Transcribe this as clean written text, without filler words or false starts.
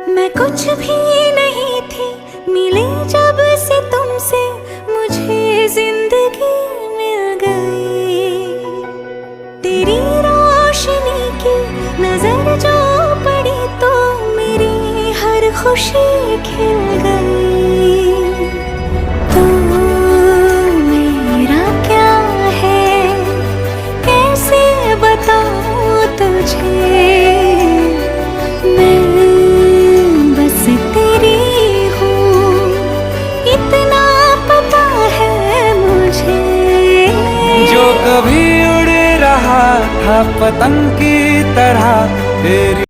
मैं कुछ भी नहीं थी, मिली जब से तुमसे मुझे जिंदगी मिल गई। तेरी रोशनी की नजर जो पड़ी तो मेरी हर खुशी खिल गई। तो मेरा क्या है, कैसे बताऊं तुझे, मैं बस तेरी हूँ, इतना पता है मुझे। जो कभी उड़ रहा था पतंग की तरह तेरी